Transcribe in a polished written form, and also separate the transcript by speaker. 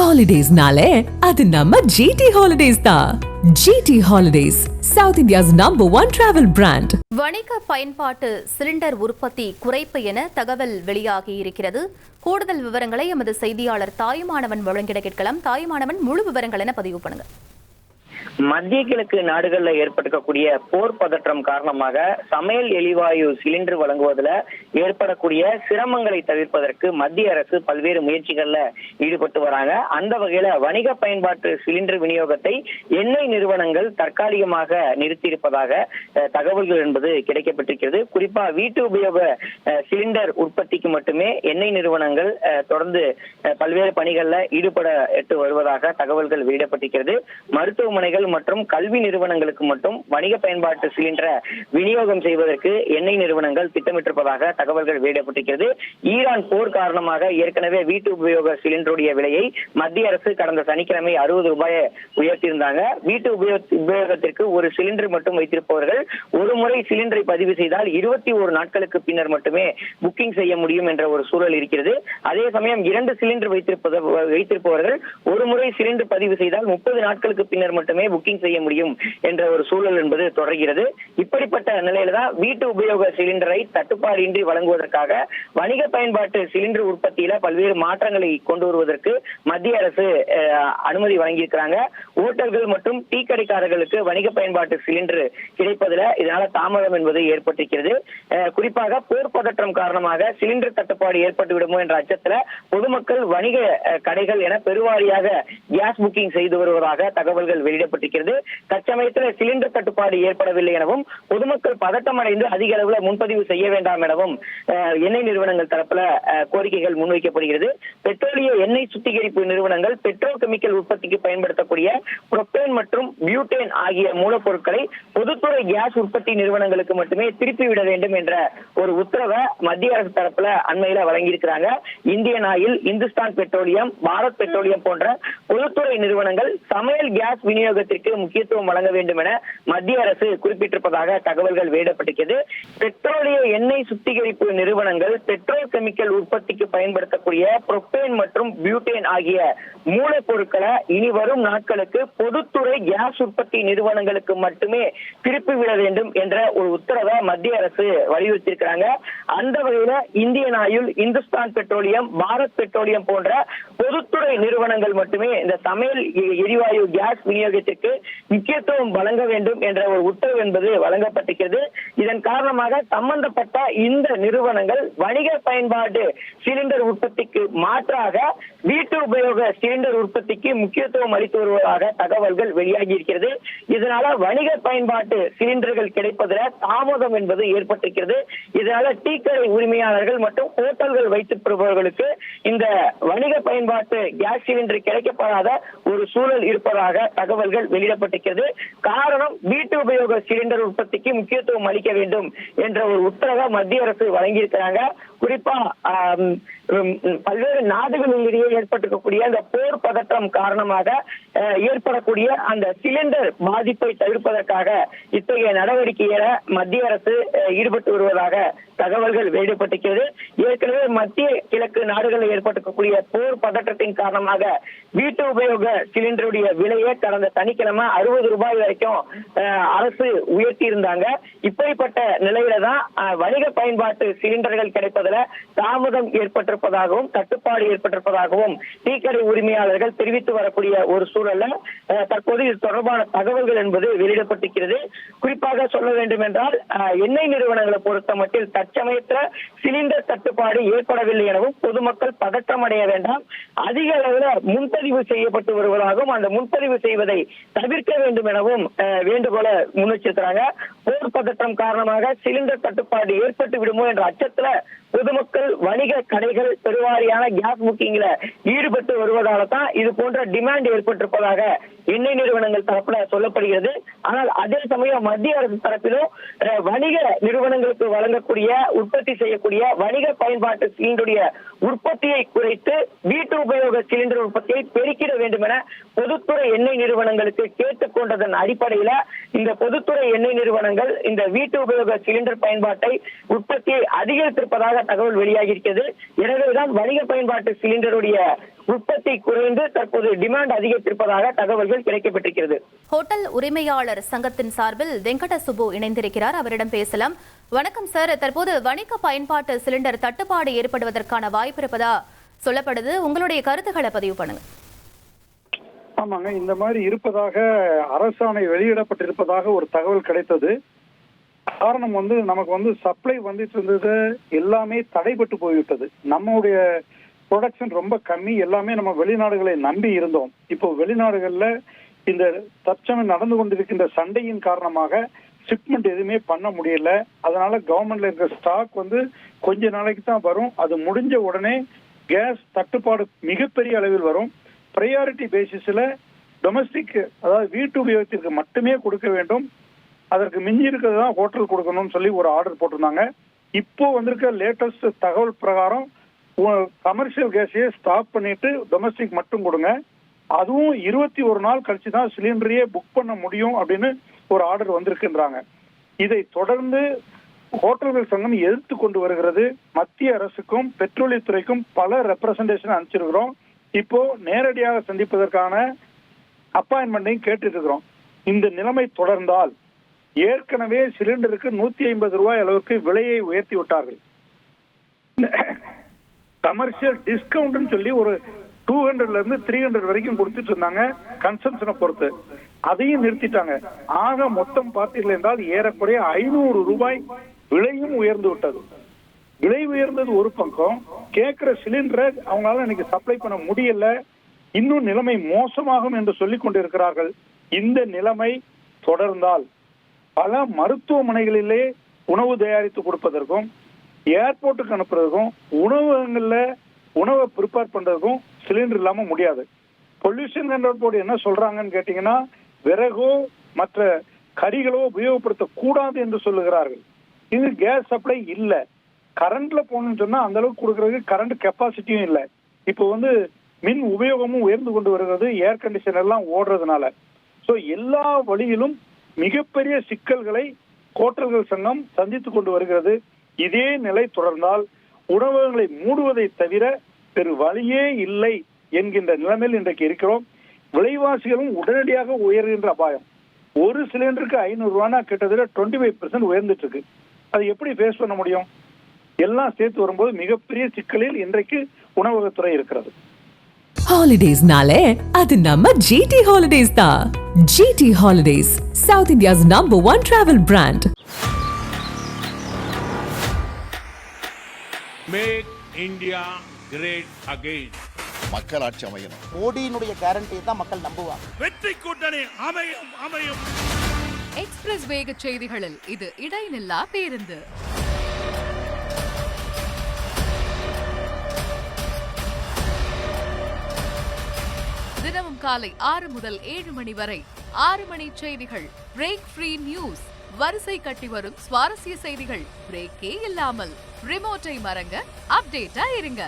Speaker 1: ஹாலிடேஸ்னாலே அது நம்ம ஜிடி ஹாலிடேஸ் தான். GT holidays, south India's #1 travel brand.
Speaker 2: வணிக பயன்பாட்டு சிலிண்டர் உற்பத்தி குறைப்பு என தகவல் வெளியாகி இருக்கிறது. கூடுதல் விவரங்களை எமது செய்தியாளர் தாயுமானவன் வழங்கிட கேட்கலாம். தாயுமானவன், முழு விவரங்கள் என பதிவு பண்ணுங்க.
Speaker 3: மத்திய கிழக்கு நாடுகளில் ஏற்பட்டிருக்கக்கூடிய போர் பதற்றம் காரணமாக சமையல் எரிவாயு சிலிண்டர் வழங்குவதில் ஏற்படக்கூடிய சிரமங்களை தவிர்ப்பதற்கு மத்திய அரசு பல்வேறு முயற்சிகள்ல ஈடுபட்டு வராங்க. அந்த வகையில வணிக பயன்பாட்டு சிலிண்டர் விநியோகத்தை எண்ணெய் நிறுவனங்கள் தற்காலிகமாக நிறுத்தியிருப்பதாக தகவல்கள் என்பது கிடைக்கப்பட்டிருக்கிறது. குறிப்பா வீட்டு உபயோக சிலிண்டர் உற்பத்திக்கு மட்டுமே எண்ணெய் நிறுவனங்கள் தொடர்ந்து பல்வேறு பணிகள்ல ஈடுபட்டு வருவதாக தகவல்கள் வெளியிடப்பட்டிருக்கிறது. மருத்துவமனைகள் மற்றும் கல்வி நிறுவனங்களுக்கு மட்டும் வணிக பயன்பாட்டு சிலிண்டரை விநியோகம் செய்வதற்கு எண்ணெய் நிறுவனங்கள் திட்டமிட்டிருப்பதாக தகவல்கள் வெளியிடப்பட்டிருக்கிறது. ஈரான் போர் காரணமாக ஏற்கனவே வீட்டு உபயோக சிலிண்டருடைய விலையை மத்திய அரசு கடந்த சனிக்கிழமை ₹60 உயர்த்தியிருந்தாங்க. வீட்டு உபயோகத்திற்கு ஒரு சிலிண்டர் மட்டும் வைத்திருப்பவர்கள் ஒரு முறை சிலிண்டரை பதிவு செய்தால் 21 நாட்களுக்கு பின்னர் மட்டுமே புக்கிங் செய்ய முடியும் என்ற ஒரு சூழல் இருக்கிறது. அதே சமயம் 2 சிலிண்டர் வைத்திருப்பவர்கள் ஒரு முறை சிலிண்டர் பதிவு செய்தால் 30 நாட்களுக்கு பின்னர் மட்டுமே புக்கிங் செய்ய முடியும் என்ற ஒரு சூழல் என்பது தொடர்கிறது. இப்படிப்பட்ட நிலையில தான் வீட்டு உபயோக சிலிண்டரை தட்டுப்பாடின்றி வழங்குவதற்காக வணிக பயன்பாட்டு சிலிண்டர் உற்பத்தியில பல்வேறு மாற்றங்களை கொண்டு வருவதற்கு மத்திய அரசு அனுமதி வழங்கியிருக்கிறாங்க. ஓட்டல்கள் மற்றும் டீ கடைக்காரர்களுக்கு வணிக பயன்பாட்டு சிலிண்டர் கிடைப்பதில் இதனால தாமதம் என்பது ஏற்பட்டிருக்கிறது. குறிப்பாக போர் பதற்றம் காரணமாக சிலிண்டர் தட்டுப்பாடு ஏற்பட்டு விடுமோ என்ற அச்சத்துல பொதுமக்கள் வணிக கடைகள் என பெருவாரியாக கேஸ் புக்கிங் செய்து வருவதாக தகவல்கள் வெளியிடப்பட்டிருக்கிறது. தற்சமயத்தில் சிலிண்டர் தட்டுப்பாடு ஏற்படவில்லை எனவும் பொதுமக்கள் பதட்டம் அடைந்து அதிக அளவில் முன்பதிவு செய்ய வேண்டாம் எனவும் எண்ணெய் நிறுவனங்கள் தரப்புல கோரிக்கைகள் முன்வைக்கப்படுகிறது. பெட்ரோலிய எண்ணெய் சுத்திகரிப்பு நிறுவனங்கள் பெட்ரோ கெமிக்கல் உற்பத்திக்கு பயன்படுத்தக்கூடிய புரோப்பேன் மற்றும் பியூட்டேன் ஆகிய மூலப்பொருட்களை பொதுத்துறை கேஸ் உற்பத்தி நிறுவனங்களுக்கு மட்டுமே திருப்பிவிட வேண்டும் என்ற ஒரு உத்தரவை மத்திய அரசு தரப்புல அண்மையில வழங்கியிருக்கிறாங்க. Indian Oil, Hindustan Petroleum, Bharat Petroleum போன்ற பொதுத்துறை நிறுவனங்கள் சமையல் கேஸ் விநியோகத்திற்கு முக்கியத்துவம் வழங்க வேண்டும் என மத்திய அரசு குறிப்பிட்டிருப்பதாக தகவல்கள் வெளியிடப்பட்டிருக்கிறது. பெட்ரோலிய எண்ணெய் சுத்திகரிப்பு நிறுவனங்கள் பெட்ரோ கெமிக்கல் உற்பத்திக்கு பயன்படுத்தக்கூடிய புரோப்பேன் மற்றும் பியூட்டேன் ஆகிய மூலப்பொருட்களை இனி வரும் நாட்களுக்கு பொதுத்துறை கேஸ் உற்பத்தி நிறுவனங்களுக்கு மட்டுமே திருப்பிவிட வேண்டும் என்ற ஒரு உத்தரவை மத்திய அரசு வலியுறுத்தியிருக்கிறாங்க. அந்த வகையில Indian Oil, Hindustan Petroleum, Bharat Petroleum போன்ற பொதுத்துறை நிறுவனங்கள் மட்டுமே இந்த சமையல் எரிவாயு கேஸ் விநியோகத்திற்கு முக்கியத்துவம் வழங்க வேண்டும் என்ற ஒரு உத்தரவு என்பது வழங்கப்பட்டிருக்கிறது. இதன் காரணமாக சம்பந்தப்பட்ட இந்த நிறுவனங்கள் வணிக பயன்பாட்டு சிலிண்டர் உற்பத்திக்கு மாற்றாக வீட்டு உபயோக சிலிண்டர் உற்பத்திக்கு முக்கியத்துவம் அளித்து வருவதாக தகவல்கள் வெளியாகி இருக்கிறது. இதனால வணிக பயன்பாட்டு சிலிண்டர்கள் கிடைப்பதில் தாமதம் என்பது ஏற்பட்டிருக்கிறது. இதனால டீ கடை உரிமையாளர்கள் மற்றும் ஹோட்டல்கள் வைத்திருப்பவர்களுக்கு இந்த வணிக பயன்பாட்டு கேஸ் சிலிண்டர் கிடைக்கப்படாத ஒரு சூழல் இருப்பதாக தகவல்கள் வெளியிடப்பட்டிருக்கிறது. காரணம், வீட்டு உபயோக சிலிண்டர் உற்பத்திக்கு முக்கியத்துவம் அளிக்க வேண்டும் என்ற ஒரு உத்தரவை மத்திய அரசு வழங்கியிருக்கிறாங்க. குறிப்பா பல்வேறு நாடுகளிடையே ஏற்பட்டிருக்கக்கூடிய அந்த போர் பதற்றம் காரணமாக ஏற்படக்கூடிய அந்த சிலிண்டர் பாதிப்பை தவிர்ப்பதற்காக இத்தகைய நடவடிக்கைகளை மத்திய அரசு ஈடுபட்டு வருவதாக தகவல்கள் வெளியிடப்பட்டிருக்கிறது. ஏற்கனவே மத்திய கிழக்கு நாடுகளில் ஏற்பட்டிருக்கக்கூடிய போர் பதற்றத்தின் காரணமாக வீட்டு உபயோக சிலிண்டருடைய விலையை கடந்த சனிக்கிழமை ₹60 வரைக்கும் அரசு உயர்த்தி இருந்தாங்க. இப்படிப்பட்ட நிலையில தான் வணிக பயன்பாட்டு சிலிண்டர்கள் கிடைப்பதில் தாமதம் ஏற்பட்டிருப்பதாகவும் தட்டுப்பாடு ஏற்பட்டிருப்பதாகவும் டீ கடை உரிமையாளர்கள் தெரிவித்து வரக்கூடிய ஒரு சூழல்ல தற்போது இது தொடர்பான தகவல்கள் என்பது வெளியிடப்பட்டிருக்கிறது. குறிப்பாக சொல்ல வேண்டும் என்றால் எண்ணெய் நிறுவனங்களை பொறுத்த மட்டில் தற்சமயத்தில் சிலிண்டர் தட்டுப்பாடு ஏற்படவில்லை எனவும் பொதுமக்கள் பதற்றம் அடைய வேண்டாம், அதிக அளவில் முன்பதிவு செய்யப்பட்டு வருவதாகவும் அந்த முன்பதிவு செய்வதை தவிர்க்க வேண்டும் எனவும் வேண்டுகோளை முன்வச்சிருக்கிறாங்க. போர் பதற்றம் காரணமாக சிலிண்டர் தட்டுப்பாடு ஏற்பட்டு விடுமோ என்ற அச்சத்துல பொதுமக்கள் வணிக கடைகள் பெருவாரியான கேஸ் புக்கிங்ல ஈடுபட்டு வருவதால தான் இது போன்ற டிமாண்ட் ஏற்பட்டிருப்பதாக எண்ணெய் நிறுவனங்கள் தரப்புல சொல்லப்படுகிறது. ஆனால் அதே சமயம் மத்திய அரசு தரப்பிலும் வணிக நிறுவனங்களுக்கு வழங்கக்கூடிய உற்பத்தி செய்யக்கூடிய வணிக பயன்பாட்டு சிலிண்டருடைய உற்பத்தியை குறைத்து வீட்டு உபயோக சிலிண்டர் உற்பத்தியை பெருக்கிட வேண்டும் என பொதுத்துறை எண்ணெய் நிறுவனங்களுக்கு கேட்டுக்கொண்டதன் அடிப்படையில இந்த பொதுத்துறை எண்ணெய் நிறுவனங்கள் நிறுவனங்கள் இந்த வீட்டு உபயோக சிலிண்டர் பயன்பாட்டை உற்பத்தியை அதிகரித்திருப்பதாக தகவல் வெளியாகி இருக்கிறது. எனவேதான் வணிக பயன்பாட்டு சிலிண்டருடைய உற்பத்தி குறைந்து தற்போது டிமாண்ட் அதிகரித்திருப்பதாக தகவல்கள் கிடைக்கப்பட்டிருக்கிறது.
Speaker 2: ஹோட்டல் உரிமையாளர் சங்கத்தின் சார்பில் வெங்கட சுப்பு இணைந்திருக்கிறார், அவரிடம் பேசலாம். வணக்கம் சார். தற்போது வணிக பயன்பாட்டு சிலிண்டர் தட்டுப்பாடு ஏற்படுவதற்கான வாய்ப்பு இருப்பதா சொல்லப்படுது, உங்களுடைய கருத்துக்களை பதிவு பண்ணுங்க.
Speaker 4: ஆமாங்க, இந்த மாதிரி இருப்பதாக அரசாணை வெளியிடப்பட்டிருப்பதாக ஒரு தகவல் கிடைத்தது. காரணம் நமக்கு சப்ளை வந்துட்டு இருந்தது எல்லாமே தடைபட்டு போய்விட்டது. நம்முடைய ப்ரொடக்ஷன் ரொம்ப கம்மி, எல்லாமே நம்ம வெளிநாடுகளை நம்பி இருந்தோம். இப்போ வெளிநாடுகள்ல இந்த தற்சமயம் நடந்து கொண்டிருக்கின்ற சண்டையின் காரணமாக ஷிப்மெண்ட் எதுவுமே பண்ண முடியல. அதனால கவர்மெண்ட்ல இருக்கிற ஸ்டாக் கொஞ்ச நாளைக்கு தான் வரும். அது முடிஞ்ச உடனே கேஸ் தட்டுப்பாடு மிகப்பெரிய அளவில் வரும். பிரையாரிட்டி பேசிஸ்ல டொமஸ்டிக், அதாவது வீட்டு உபயோகத்திற்கு மட்டுமே கொடுக்க வேண்டும், அதற்கு மிஞ்சி இருக்கிறது தான் ஹோட்டல் கொடுக்கணும்னு சொல்லி ஒரு ஆர்டர் போட்டிருந்தாங்க. இப்போ வந்திருக்க லேட்டஸ்ட் தகவல் பிரகாரம் கமர்ஷியல் கேஸையே ஸ்டாப் பண்ணிட்டு டொமஸ்டிக் மட்டும் கொடுங்க, அதுவும் 21 நாள் கழிச்சு தான் சிலிண்டரையே புக் பண்ண முடியும் அப்படின்னு ஒரு ஆர்டர் வந்திருக்குன்றாங்க. இதை தொடர்ந்து ஹோட்டல்கள் சங்கம் எதிர்த்து கொண்டு வருகிறது. மத்திய அரசுக்கும் பெட்ரோலியத்துறைக்கும் பல ரெப்ரசன்டேஷன் அனுப்பிச்சிருக்கிறோம். இப்போ நேரடியாக சந்திப்பதற்கான அப்பாயின்மெண்ட்டையும் கேட்டு இருக்கிறோம். இந்த நிலைமை தொடர்ந்தால் ஏற்கனவே சிலிண்டருக்கு 150 ரூபாய் அளவுக்கு விலையை உயர்த்தி விட்டார்கள். கமர்ஷியல் டிஸ்கவுண்ட் சொல்லி ஒரு 200ல இருந்து 300 வரைக்கும் கொடுத்துட்டு இருந்தாங்க கன்சம்ஷனை பொறுத்து, அதையும் நிறுத்திட்டாங்க. ஆக மொத்தம் பார்த்தீர்கள் என்றால் ஏறக்குறைய 500 ரூபாய் விலையும் உயர்ந்து விட்டது. விலை உயர்ந்தது ஒரு பக்கம், கேட்கிற சிலிண்டரை அவங்களால இன்னைக்கு சப்ளை பண்ண முடியல, இன்னும் நிலைமை மோசமாகும் என்று சொல்லிக் கொண்டிருக்கிறார்கள். இந்த நிலைமை தொடர்ந்தால் பல மருத்துவமனைகளிலே உணவு தயாரித்து கொடுப்பதற்கும், ஏர்போர்ட்டுக்கு அனுப்புறதுக்கும், உணவகங்கள்ல உணவை ப்ரிப்பேர் பண்றதுக்கும் சிலிண்டர் இல்லாம முடியாது. பொல்யூஷன் கண்ட்ரோல் போர்டு என்ன சொல்றாங்கன்னு கேட்டீங்கன்னா, விறகோ மற்ற கரிகளோ உபயோகப்படுத்த கூடாது என்று சொல்லுகிறார்கள். இது கேஸ் சப்ளை இல்ல, கரண்ட்ல போகணும்னு சொன்னா அந்த அளவுக்கு கொடுக்கறதுக்கு கரண்ட் கெப்பாசிட்டியும் இல்லை. இப்போ மின் உபயோகமும் உயர்ந்து கொண்டு வருகிறது, ஏர் கண்டிஷன் எல்லாம் ஓடுறதுனால. ஸோ எல்லா வழியிலும் மிகப்பெரிய சிக்கல்களை ஹோட்டல்கள் சங்கம் சந்தித்துக் கொண்டு வருகிறது. இதே நிலை தொடர்ந்தால் உணவகங்களை மூடுவதை தவிர வேறு வழியே இல்லை என்கின்ற நிலைமையில் இன்றைக்கு இருக்கிறோம். விலைவாசிகளும் உடனடியாக உயர்கின்ற அபாயம். ஒரு சிலிண்டருக்கு 500 ரூபானா கிட்டத்தட்ட 25% உயர்ந்துட்டு இருக்கு. அது எப்படி ஃபேஸ் பண்ண முடியும்? எல்லாம் சேர்த்து வரும்போது மிகப்பெரிய சிக்கலில் இன்றைக்கு உணவகத்துறை இருக்கிறது.
Speaker 1: ஹாலிடேஸ்னாலே அது நம்ம ஜிடி ஹாலிடேஸ் தான். GT holidays, south India's #1 travel brand.
Speaker 5: Make India great again.
Speaker 6: மக்களாட்சி அமையணும்.
Speaker 7: மோடியினுடைய கேரண்டியை தான் மக்கள் நம்புவாங்க.
Speaker 5: வெற்றி கூட்டணி அமையும் அமையும்.
Speaker 8: எக்ஸ்பிரஸ் வேக செய்திகளில் இது இடைநில்லா பேருந்து. தினமும் காலை 6 முதல் 7 மணி வரை 6 மணி செய்திகள், பிரேக் ஃப்ரீ நியூஸ், வரிசை கட்டி வரும் சுவாரஸ்ய செய்திகள், பிரேக்கே இல்லாமல். ரிமோட்டை மறங்க, அப்டேட்டா இருங்க.